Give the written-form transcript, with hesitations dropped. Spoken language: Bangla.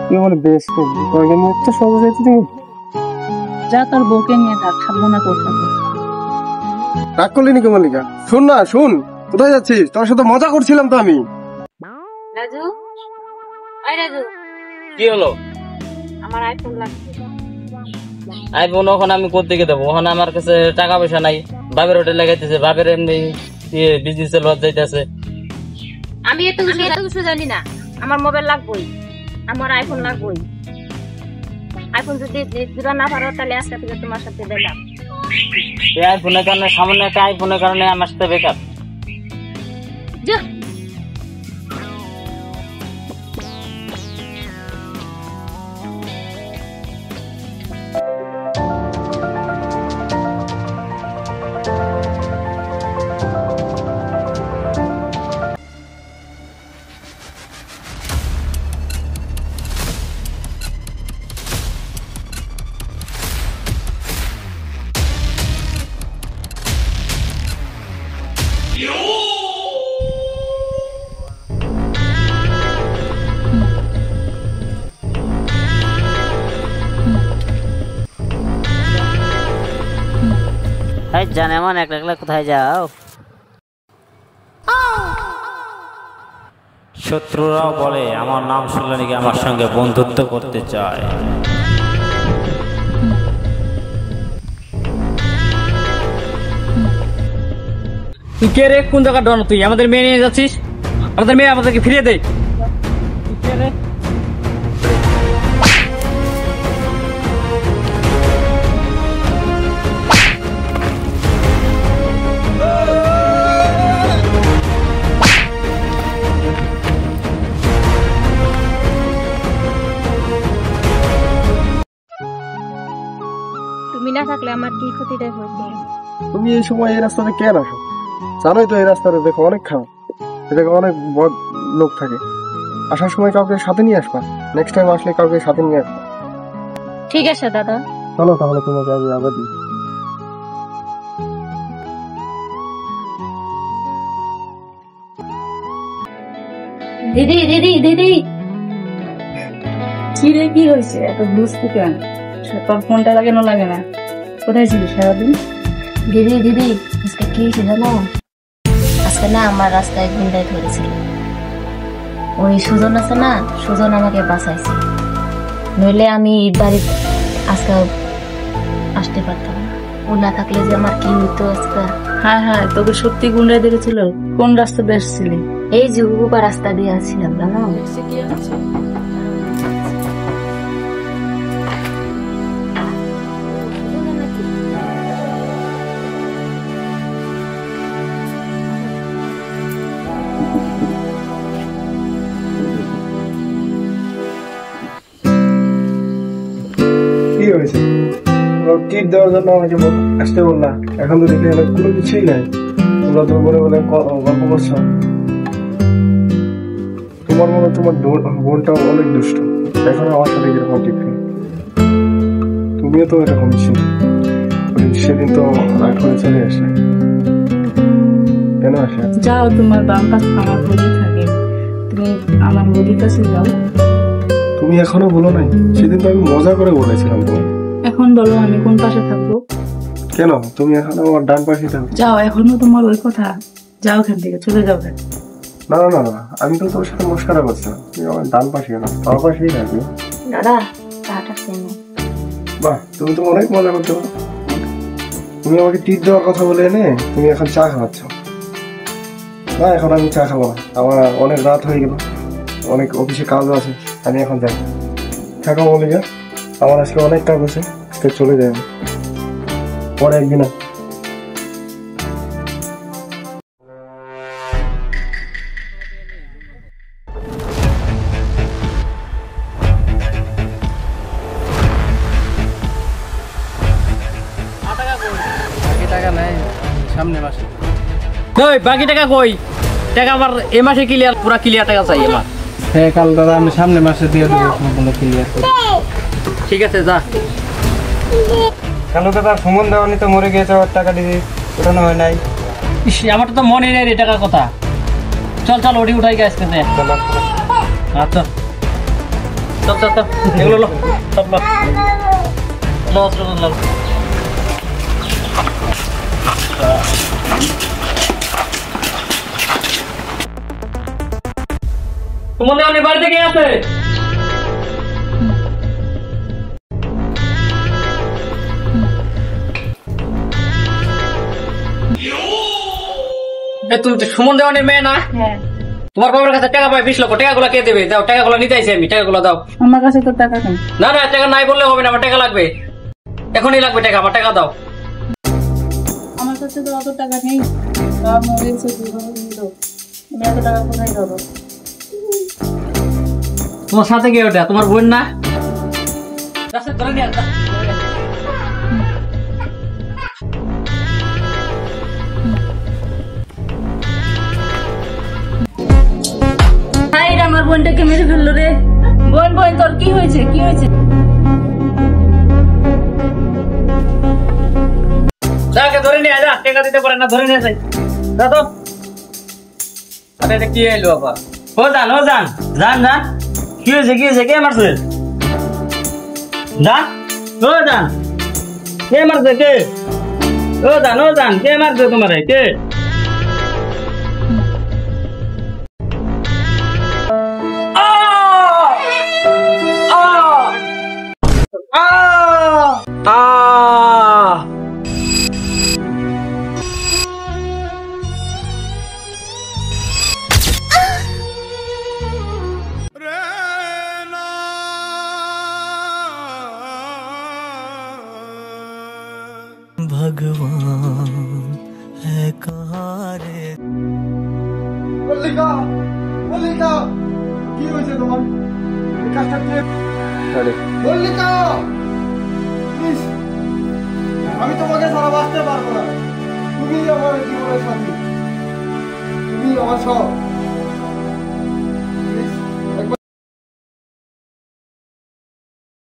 তুই আমার বেস্ট ফ্রেন্ড, তোকে নিয়ে তো সহজে যেতে তুমি। যা তোর বউকে নিয়ে থাক, থাকবো না তোর সাথে। রাগ করলি নাকি মল্লিকা? শুন না, শুন, কোথায় যাচ্ছিস? তোর সাথে মজা করছিলাম তো আমি। রাজু, ওই রাজু, কি হলো? আমার আইফোন লাগবে। আইফোন ওখানে আমি কোত্থেকে দেবো? ওখানে আমার কাছে টাকা পয়সা নাই। বাপের হোটেল লাগাইতেছে, বাপের এমনি বিজনেসে লস যাইতেছে। আমি এত কিছু জানি না। আমার মোবাইল লাগবেই, আমার আইফোন লাগবেই। আইফোন যদি দিবা না পারো তাহলে আজকে থেকে তোমার সাথে বেকার। এই আইফোনের কারণে, সামান্য একটা আইফোনের কারণে আমার সাথে বেকার। যা জানে এমন একলা একলা কোথায় যাও? শত্রুরাও বলে আমার নাম শুনলে নাকি আমার সঙ্গে বন্ধুত্ব করতে চায়। তুই কে রে? কোন জায়গার ডন তুই? আমাদের মেয়ে নিয়ে যাচ্ছিস? আমাদের মেয়ে আমাদেরকে ফিরিয়ে দে। তুমি না থাকলে আমার কি ক্ষতিটা হইতো? তুমি এই সময় এই রাস্তাতে কেন আসো? জানোই তো এই রাস্তাটা দেখো অনেক খারাপ, এদিকে অনেক বদ লোক থাকে। আসার সময় কাউকে সাথে নিয়ে আসবা, নেক্সট টাইম আসলে কাউকে সাথে নিয়ে আসবা। ঠিক আছে দাদা। চলো তাহলে তোমাকে আমি আবার দিই। দিদি দিদি দিদি, কি রে, কি হয়েছে? এত বুঝতে কেন? তোর ফোনটা লাগে না লাগে না? কোথায় ছিলিস সারাদিন? দিদি দিদি, আজকে কি হয়েছে জানো? আজকে না আমার রাস্তায় গুন্ডায় ধরেছিল। ওই সুজন আছে না, সুজন আমাকে বাঁচাইছে, নইলে আমি বাড়িতে আজকে আসতে পারতাম না। ও না থাকলে যে আমার কি হইতো আজকে। হ্যাঁ হ্যাঁ, তোকে সত্যি গুন্ডায় ধরেছিল? কোন রাস্তা দিয়ে আসছিলি? এই যে উবা রাস্তা দিয়ে আসছিলাম জানো। কি হয়েছে? টিপ দেওয়ার জন্য আমাকে আসতে বললা, এখন তো দেখে গেলে কোনো কিছুই নাই। তোমরা তো বলে বলে গল্প করছো। তোমার মনে তোমার বোনটাও অনেক দুষ্ট, এখন আমার সাথে এরকম টিপে। তুমিও তো এরকম ছিল, সেদিন তো রাগ করে চলে আসে। কেন আসে? যাও, তোমার বাম পাশে আমার বডি থাকে, তুমি আমার বডির কাছে যাও। তুমি এখনো বলো নাই? সেদিন তো আমি মজা করে বলেছিলাম তোমার। এখন বলো আমি কোন পাশে থাকবো? কেন তুমি এখন আমার ডান পাশে থাকো? যাও, এখনো তোমার ওই কথা। যাও, এখান থেকে চলে যাও। না না না, আমি তো তোর সাথে মস্কারা করছিলাম। তুমি আমার ডান পাশে না, বাম পাশেই থাকবে। দাদা, চাটা কেন? বাহ, তুমি তো অনেক মজা করতে পারো। তুমি আমাকে টিপ দেওয়ার কথা বলে এনে তুমি এখন চা খাওয়াচ্ছ। না, এখন আমি চা খাবো না, আমার অনেক রাত হয়ে গেল, অনেক অফিসে কাজও আছে, আমি এখন যাই। থাকা বলে যা, আমার আজকে অনেক কাজ আছে, আজকে চলে যাই আমি, পরে একদিন। টাকা নাই, সামনে মাসে। কই বাকি টাকা কই? টাকা আমার এই মাসে ক্লিয়ার, পুরা ক্লিয়ার টাকা চাই আমার। হ্যাঁ কাল দাদা আমি সামনে মাসে দিয়ে দেবো সম্পূর্ণ ক্লিয়ার করে। ঠিক আছে যা। কালো দাদা সুমন দেওয়ানি তো মরে গিয়েছে, ওর টাকা দিয়ে ওঠানো হয় নাই। ইস, আমার তো মনে নেই রে টাকার কথা। চল চল ওটি উঠাই গেছে। আচ্ছা চল চল চল এগুলো লো সব লো লো অস্ত্র লো তোমাদের অনেক বাড়িতে কে আছে তুমি তো সুমন দেওয়ানের মেয়ে না হ্যাঁ তোমার বাবার কাছে টাকা পাই 20 লক্ষ টাকাগুলো কে দেবে দাও টাকাগুলো নিতে আইছি আমি টাকাগুলো দাও আমার কাছে তো টাকা কেন না না টাকা নাই বললে হবে না আমার টাকা লাগবে এখনই লাগবে টাকা আমার টাকা দাও আমার কাছে তো অত টাকা নেই বাবা মরে গেছে দুর্ঘটনা নিল আমি এত টাকা কোথায় পাবো তোমার সাথে কে ওটা তোমার বোন না রাস্তা ধরে নিয়ে আসা হাই রে আমার বোনটাকে মেরে ফেললো রে বোন বোন তোর কি হয়েছে কি হয়েছে যাকে ধরে নিয়ে যা টাকা দিতে পারে না ধরে নিয়ে যাই যা তো আরে এটা কি এলো বাবা ও জান জান জান কি হয়েছে কে মারছে জান ও জান কে মারছে কে ও জান কে মারছে তোমারে কে মল্লিকা মল্লিকা কি হয়েছে তোমার এই কাজটা কে মল্লিকা প্লিজ আমি তোমাকে ছাড়া বাঁচতে পারবো না তুমি আমার জীবনের সাথী তুমি আমার সব